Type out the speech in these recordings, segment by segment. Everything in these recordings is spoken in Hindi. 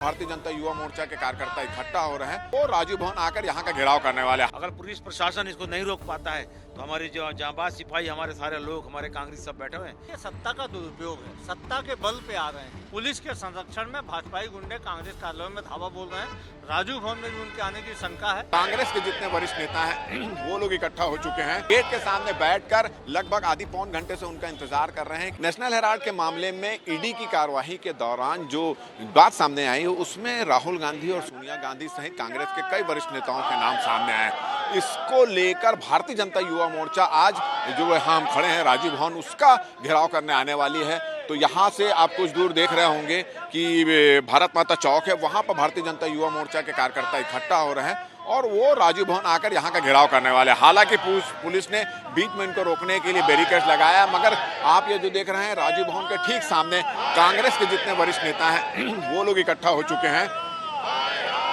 भारतीय जनता युवा मोर्चा के कार्यकर्ता इकट्ठा हो रहे हैं। वो राजीव भवन आकर यहाँ का घेराव करने वाले हैं। अगर पुलिस प्रशासन इसको नहीं रोक पाता है तो हमारे जो जांबाज सिपाही, हमारे सारे लोग, हमारे कांग्रेस सब बैठे हुए हैं। ये सत्ता का दुरुपयोग है, सत्ता के बल पे आ रहे हैं। पुलिस के संरक्षण में भाजपाई गुंडे कांग्रेस कार्यालयों में धावा बोल रहे हैं। राजीव भवन में भी उनके आने की शंका है। कांग्रेस के जितने वरिष्ठ नेता हैं वो लोग इकट्ठा हो चुके हैं। गेट के सामने बैठकर लगभग आधी पौन घंटे से उनका इंतजार कर रहे हैं। नेशनल हेराल्ड के मामले में ईडी की कार्यवाही के दौरान जो बात सामने आई उसमें राहुल गांधी और सोनिया गांधी सहित कांग्रेस के कई वरिष्ठ नेताओं के नाम सामने आए। इसको लेकर भारतीय जनता युवा मोर्चा आज जो यहाँ हम खड़े हैं राजीव भवन, उसका घेराव करने आने वाली है। तो यहाँ से आप कुछ दूर देख रहे होंगे कि भारत माता चौक है, वहाँ पर भारतीय जनता युवा मोर्चा के कार्यकर्ता इकट्ठा हो रहे हैं और वो राजीव भवन आकर यहाँ का घेराव करने वाले हैं। हालांकि पुलिस ने बीच में इनको रोकने के लिए बैरिकेड्स लगाया, मगर आप ये जो देख रहे हैं राजीव भवन के ठीक सामने कांग्रेस के जितने वरिष्ठ नेता हैं वो लोग इकट्ठा हो चुके हैं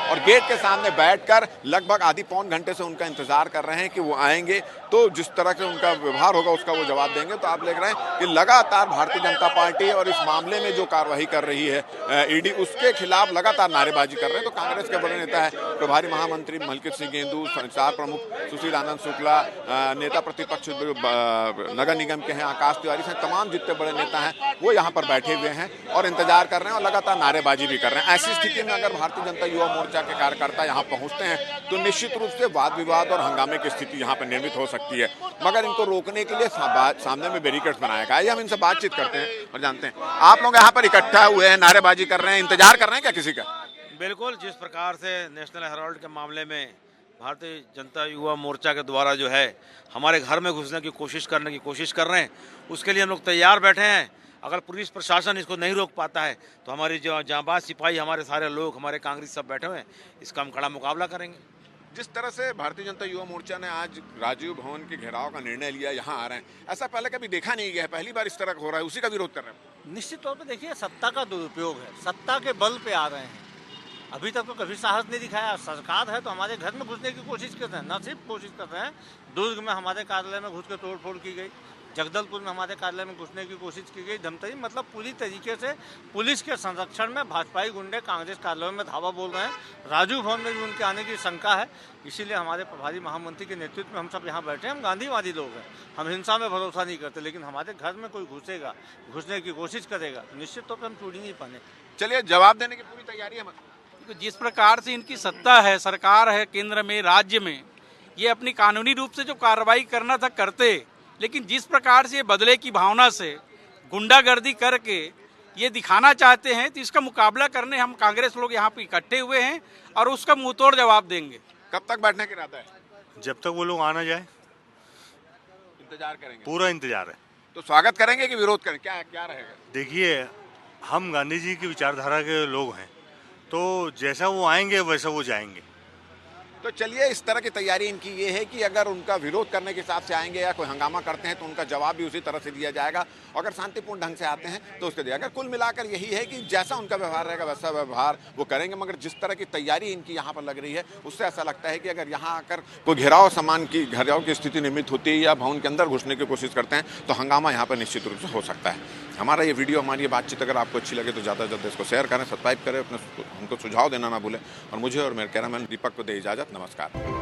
और गेट के सामने बैठकर लगभग आधी पौन घंटे से उनका इंतजार कर रहे हैं कि वो आएंगे तो जिस तरह से उनका व्यवहार होगा उसका वो जवाब देंगे। तो आप देख रहे हैं कि लगातार भारतीय जनता पार्टी और इस मामले में जो कार्रवाई कर रही है ईडी, उसके खिलाफ लगातार नारेबाजी कर रहे हैं। तो कांग्रेस के बड़े नेता है प्रभारी महामंत्री मलकित सिंह गेंदू, संचार प्रमुख सुशील आनंद शुक्ला, नेता प्रतिपक्ष नगर निगम के हैं आकाश तिवारी से, तमाम जितने बड़े नेता हैं वो यहाँ पर बैठे हुए हैं और इंतजार कर रहे हैं और लगातार नारेबाजी भी कर रहे हैं। ऐसी स्थिति में अगर भारतीय जनता युवा मोर्चा के कार्यकर्ता यहाँ पहुंचते हैं तो निश्चित रूप से वाद विवाद और हंगामे की स्थिति यहाँ पर निर्मित हो सकती है, मगर इनको रोकने के लिए सामने में बैरिकेड्स बनाया गया है। हम इनसे बातचीत करते हैं और जानते हैं आप लोग यहाँ पर इकट्ठा हुए हैं, नारेबाजी कर रहे हैं, इंतजार कर रहे हैं क्या किसी का? बिल्कुल, जिस प्रकार से नेशनल हेराल्ड के मामले में भारतीय जनता युवा मोर्चा के द्वारा जो है हमारे घर में घुसने की कोशिश कर रहे हैं, उसके लिए हम लोग तैयार बैठे हैं। अगर पुलिस प्रशासन इसको नहीं रोक पाता है तो हमारे जो जांबाज सिपाही, हमारे सारे लोग, हमारे कांग्रेस सब बैठे हुए हैं, इसका हम कड़ा मुकाबला करेंगे। जिस तरह से भारतीय जनता युवा मोर्चा ने आज राजीव भवन के घेराव का निर्णय लिया, यहाँ आ रहे हैं, ऐसा पहले कभी देखा नहीं गया है, पहली बार इस तरह का हो रहा है, उसी का विरोध कर रहे हैं। निश्चित तौर पर देखिए सत्ता का दुरुपयोग है, सत्ता के बल पे आ रहे हैं। अभी तक तो कभी साहस नहीं दिखाया। सरकार है तो हमारे घर में घुसने की कोशिश कर रहे हैं, न सिर्फ कोशिश कर रहे हैं, दुर्ग में हमारे कार्यालय में घुस के तोड़फोड़ की गई, जगदलपुर में हमारे कार्यालय में घुसने की कोशिश की गई, धमतरी, मतलब पूरी तरीके से पुलिस के संरक्षण में भाजपाई गुंडे कांग्रेस कार्यालयों में धावा बोल रहे हैं। राजीव भवन में भी उनके आने की शंका है, इसीलिए हमारे प्रभारी महामंत्री के नेतृत्व में हम सब यहाँ बैठे हैं। हम गांधीवादी लोग हैं, हम हिंसा में भरोसा नहीं करते, लेकिन हमारे घर में कोई घुसेगा, घुसने की कोशिश करेगा तो निश्चित तौर पर हम चूड़ी नहीं पाने। चलिए, जवाब देने की पूरी तैयारी है। जिस प्रकार से इनकी सत्ता है, सरकार है केंद्र में, राज्य में, ये अपनी कानूनी रूप से जो कार्रवाई करना था करते, लेकिन जिस प्रकार से बदले की भावना से गुंडागर्दी करके ये दिखाना चाहते हैं, तो इसका मुकाबला करने हम कांग्रेस लोग यहाँ पे इकट्ठे हुए हैं और उसका मुंहतोड़ जवाब देंगे। कब तक बैठने का इरादा है? जब तक वो लोग आना जाए इंतजार करेंगे, पूरा इंतजार है। तो स्वागत करेंगे कि विरोध करेंगे, क्या रहेगा? देखिए, हम गांधी जी की विचारधारा के लोग हैं, तो जैसा वो आएंगे वैसा वो जाएंगे। तो चलिए, इस तरह की तैयारी इनकी ये है कि अगर उनका विरोध करने के हिसाब से आएंगे या कोई हंगामा करते हैं तो उनका जवाब भी उसी तरह से दिया जाएगा। अगर शांतिपूर्ण ढंग से आते हैं तो उसके दिया। अगर कुल मिलाकर यही है कि जैसा उनका व्यवहार रहेगा वैसा व्यवहार वो करेंगे, मगर जिस तरह की तैयारी इनकी यहाँ पर लग रही है उससे ऐसा लगता है कि अगर यहाँ आकर कोई घेराव की स्थिति निर्मित होती है या भवन के अंदर घुसने की कोशिश करते हैं तो हंगामा यहाँ पर निश्चित रूप से हो सकता है। हमारा ये वीडियो, हमारी ये बातचीत अगर आपको अच्छी लगे तो ज़्यादा से ज़्यादा इसको शेयर करें, सब्सक्राइब करें, अपने हमको सुझाव देना ना भूलें और मुझे और मेरे कैमरामैन दीपक को दे इजाज़त। नमस्कार।